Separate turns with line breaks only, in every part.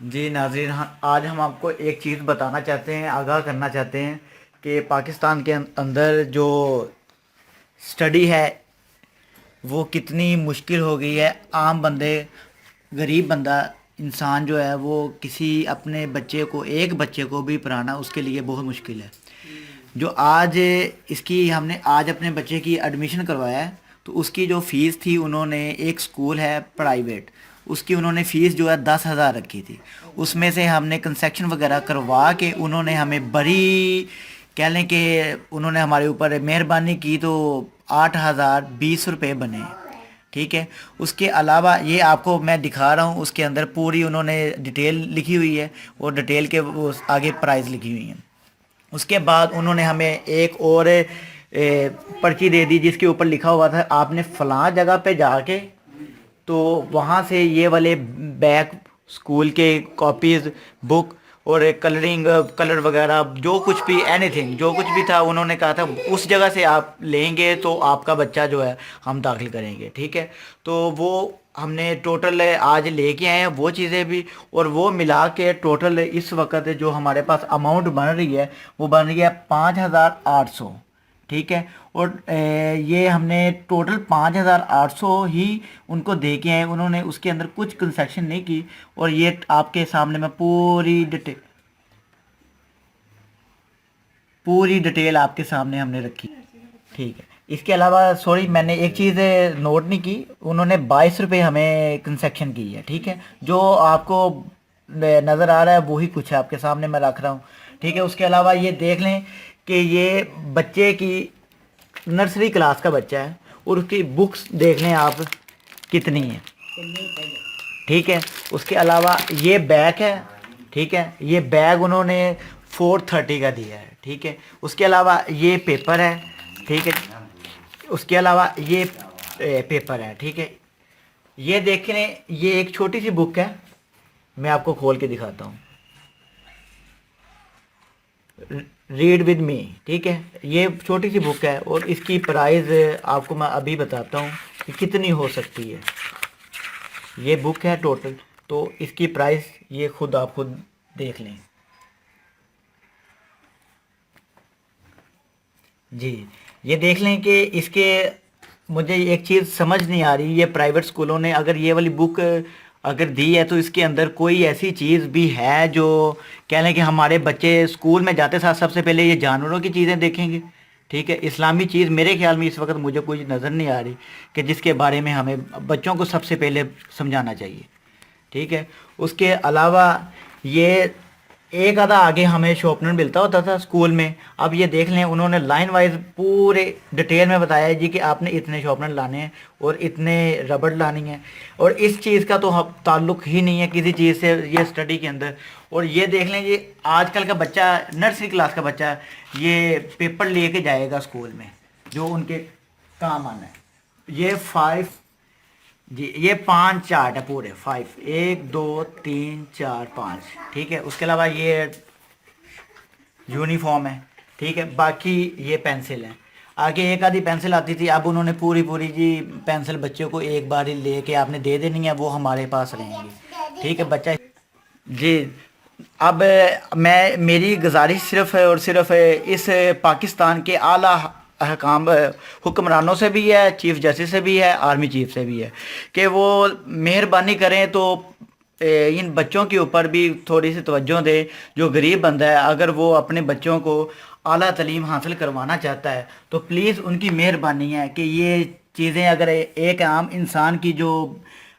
جی ناظرین، آج ہم آپ کو ایک چیز بتانا چاہتے ہیں، آگاہ کرنا چاہتے ہیں کہ پاکستان کے اندر جو سٹڈی ہے وہ کتنی مشکل ہو گئی ہے۔ عام بندے، غریب بندہ انسان جو ہے وہ کسی اپنے بچے کو، ایک بچے کو بھی پڑھانا اس کے لیے بہت مشکل ہے۔ جو آج اس کی ہم نے آج اپنے بچے کی ایڈمیشن کروایا ہے، تو اس کی جو فیس تھی، انہوں نے ایک سکول ہے پرائیویٹ، اس کی انہوں نے فیس جو ہے 10,000 رکھی تھی۔ اس میں سے ہم نے کنسیکشن وغیرہ کروا کے انہوں نے ہمیں بڑی کہہ لیں کہ انہوں نے ہمارے اوپر مہربانی کی، تو 8,020 روپے بنے۔ ٹھیک ہے، اس کے علاوہ یہ آپ کو میں دکھا رہا ہوں، اس کے اندر پوری انہوں نے ڈیٹیل لکھی ہوئی ہے اور ڈیٹیل کے وہ آگے پرائز لکھی ہوئی ہیں۔ اس کے بعد انہوں نے ہمیں ایک اور پرچی دے دی جس کے اوپر لکھا ہوا تھا آپ نے فلاں جگہ پہ جا کے تو وہاں سے یہ والے بیگ، اسکول کے کاپیز، بک اور کلرنگ کلر وغیرہ جو کچھ بھی اینی تھنگ جو کچھ بھی تھا، انہوں نے کہا تھا اس جگہ سے آپ لیں گے تو آپ کا بچہ جو ہے ہم داخل کریں گے۔ ٹھیک ہے، تو وہ ہم نے ٹوٹل آج لے کے آئے ہیں وہ چیزیں بھی، اور وہ ملا کے ٹوٹل اس وقت جو ہمارے پاس اماؤنٹ بن رہی ہے وہ بن رہی ہے 5,800۔ ٹھیک ہے، اور یہ ہم نے ٹوٹل 5,800 ہی ان کو دے کے آئے، انہوں نے اس کے اندر کچھ کنسیشن نہیں کی، اور یہ آپ کے سامنے میں پوری ڈیٹیل آپ کے سامنے ہم نے رکھی۔ ٹھیک ہے، اس کے علاوہ سوری میں نے ایک چیز نوٹ نہیں کی، انہوں نے 22 روپے ہمیں کنسیکشن کی ہے۔ ٹھیک ہے، جو آپ کو نظر آ رہا ہے وہی کچھ ہے آپ کے سامنے میں رکھ رہا ہوں۔ ٹھیک ہے، اس کے علاوہ یہ دیکھ لیں کہ یہ بچے کی نرسری کلاس کا بچہ ہے اور اس کی بکس دیکھ لیں آپ کتنی ہیں۔ ٹھیک ہے، اس کے علاوہ یہ بیگ ہے۔ ٹھیک ہے، یہ بیگ انہوں نے 430 کا دیا ہے۔ ٹھیک ہے، اس کے علاوہ یہ پیپر ہے۔ ٹھیک ہے، اس کے علاوہ یہ پیپر ہے۔ ٹھیک ہے، یہ دیکھیں، یہ ایک چھوٹی سی بک ہے، میں آپ کو کھول کے دکھاتا ہوں، ریڈ ود می۔ ٹھیک ہے، یہ چھوٹی سی بک ہے اور اس کی پرائز آپ کو میں ابھی بتاتا ہوں کہ کتنی ہو سکتی ہے۔ یہ بک ہے ٹوٹل، تو اس کی پرائز یہ آپ خود دیکھ لیں۔ جی، یہ دیکھ لیں کہ اس کے مجھے ایک چیز سمجھ نہیں آ رہی، یہ پرائیویٹ سکولوں نے اگر یہ والی بک اگر دی ہے تو اس کے اندر کوئی ایسی چیز بھی ہے جو کہہ لیں کہ ہمارے بچے اسکول میں جاتے ساتھ سب سے پہلے یہ جانوروں کی چیزیں دیکھیں گے۔ ٹھیک ہے، اسلامی چیز میرے خیال میں اس وقت مجھے کوئی نظر نہیں آ رہی کہ جس کے بارے میں ہمیں بچوں کو سب سے پہلے سمجھانا چاہیے۔ ٹھیک ہے، اس کے علاوہ یہ ایک آدھا آگے ہمیں شارپنر ملتا ہوتا تھا اسکول میں، اب یہ دیکھ لیں انہوں نے لائن وائز پورے ڈیٹیل میں بتایا ہے جی کہ آپ نے اتنے شارپنر لانے ہیں اور اتنے ربڑ لانی ہیں، اور اس چیز کا تو تعلق ہی نہیں ہے کسی چیز سے یہ اسٹڈی کے اندر۔ اور یہ دیکھ لیں، یہ آج کل کا بچہ نرسری کلاس کا بچہ یہ پیپر لے کے جائے گا اسکول میں جو ان کے کام آنا ہے۔ یہ 5 جی، یہ 5 چارٹ ہے پورے 5، 1 2 3 4 5۔ ٹھیک ہے، اس کے علاوہ یہ یونیفارم ہے۔ ٹھیک ہے، باقی یہ پینسل ہے، آگے ایک آدھی پینسل آتی تھی، اب انہوں نے پوری جی پینسل بچوں کو ایک بار ہی لے کے آپ نے دے دینی ہے، وہ ہمارے پاس رہیں گی۔ ٹھیک ہے، بچہ جی، اب میری گزارش صرف اور صرف اس پاکستان کے اعلیٰ حکام حکمرانوں سے بھی ہے، چیف جسٹس سے بھی ہے، آرمی چیف سے بھی ہے کہ وہ مہربانی کریں تو ان بچوں کے اوپر بھی تھوڑی سی توجہ دے۔ جو غریب بندہ ہے اگر وہ اپنے بچوں کو اعلیٰ تعلیم حاصل کروانا چاہتا ہے تو پلیز ان کی مہربانی ہے کہ یہ چیزیں اگر ایک عام انسان کی جو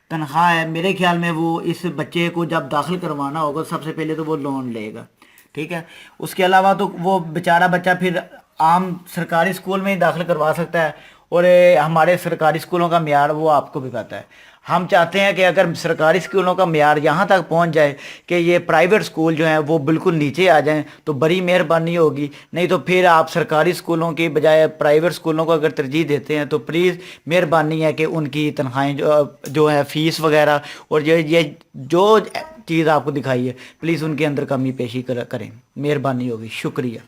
تنخواہ ہے، میرے خیال میں وہ اس بچے کو جب داخل کروانا ہوگا سب سے پہلے تو وہ لون لے گا۔ ٹھیک ہے، اس کے علاوہ تو وہ بیچارہ بچہ پھر عام سرکاری اسکول میں ہی داخل کروا سکتا ہے، اور ہمارے سرکاری اسکولوں کا معیار وہ آپ کو بھی پتہ ہے۔ ہم چاہتے ہیں کہ اگر سرکاری اسکولوں کا معیار یہاں تک پہنچ جائے کہ یہ پرائیویٹ اسکول جو ہیں وہ بالکل نیچے آ جائیں تو بڑی مہربانی ہوگی، نہیں تو پھر آپ سرکاری اسکولوں کے بجائے پرائیویٹ اسکولوں کو اگر ترجیح دیتے ہیں تو پلیز مہربانی ہے کہ ان کی تنخواہیں جو ہے فیس وغیرہ اور یہ جو چیز آپ کو دکھائی ہے پلیز ان کے اندر کمی پیشی کریں، مہربانی ہوگی، شکریہ۔